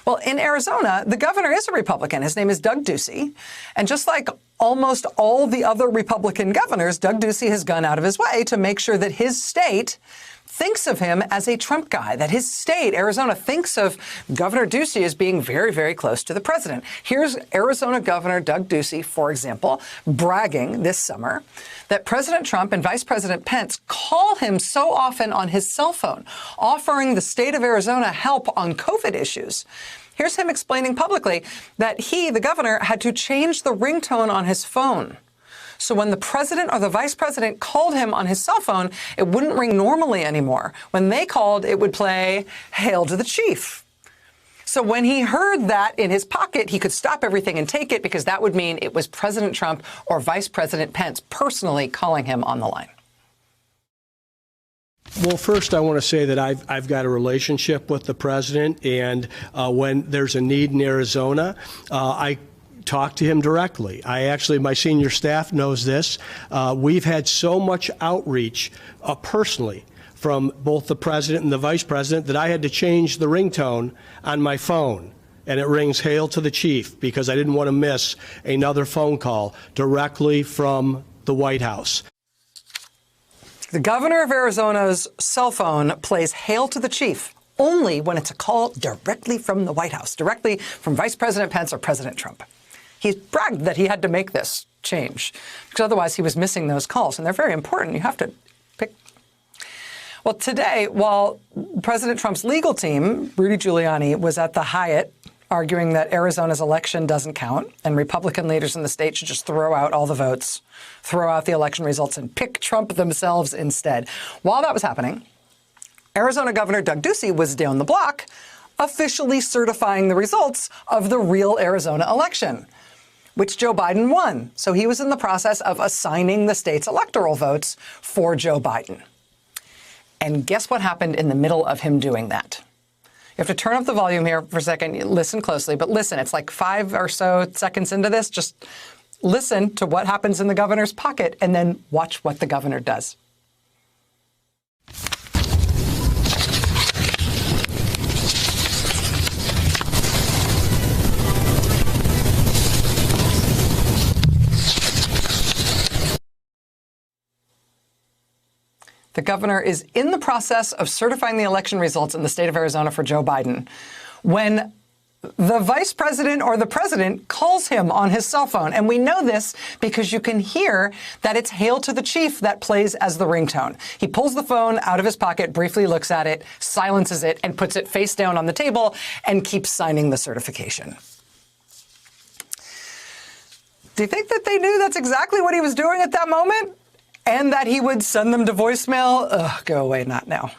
Well, in Arizona, the governor is a Republican. His name is Doug Ducey. And just like almost all the other Republican governors, Doug Ducey has gone out of his way to make sure that his state thinks of him as a Trump guy, that his state, Arizona, thinks of Governor Ducey as being very, very close to the president. Here's Arizona Governor Doug Ducey, for example, bragging this summer that President Trump and Vice President Pence call him so often on his cell phone, offering the state of Arizona help on COVID issues. Here's him explaining publicly that he, the governor, had to change the ringtone on his phone. So when the president or the vice president called him on his cell phone, it wouldn't ring normally anymore. When they called, it would play "Hail to the Chief." So when he heard that in his pocket, he could stop everything and take it, because that would mean it was President Trump or Vice President Pence personally calling him on the line. Well, first, I want to say that I've got a relationship with the president, and when there's a need in Arizona, I talk to him directly. My senior staff knows this. We've had so much outreach personally from both the president and the vice president that I had to change the ringtone on my phone. And it rings "Hail to the Chief," because I didn't want to miss another phone call directly from the White House. The governor of Arizona's cell phone plays "Hail to the Chief" only when it's a call directly from the White House, directly from Vice President Pence or President Trump. He's bragged that he had to make this change because otherwise he was missing those calls, and they're very important. You have to pick. Well, today, while President Trump's legal team, Rudy Giuliani, was at the Hyatt arguing that Arizona's election doesn't count and Republican leaders in the state should just throw out all the votes, throw out the election results, and pick Trump themselves instead. While that was happening, Arizona Governor Doug Ducey was down the block officially certifying the results of the real Arizona election, which Joe Biden won. So he was in the process of assigning the state's electoral votes for Joe Biden. And guess what happened in the middle of him doing that? You have to turn up the volume here for a second. Listen closely, but listen, it's like 5 or so seconds into this. Just listen to what happens in the governor's pocket and then watch what the governor does. The governor is in the process of certifying the election results in the state of Arizona for Joe Biden when the vice president or the president calls him on his cell phone. And we know this because you can hear that it's "Hail to the Chief" that plays as the ringtone. He pulls the phone out of his pocket, briefly looks at it, silences it, and puts it face down on the table and keeps signing the certification. Do you think that they knew that's exactly what he was doing at that moment? And that he would send them to voicemail? Ugh, go away, not now.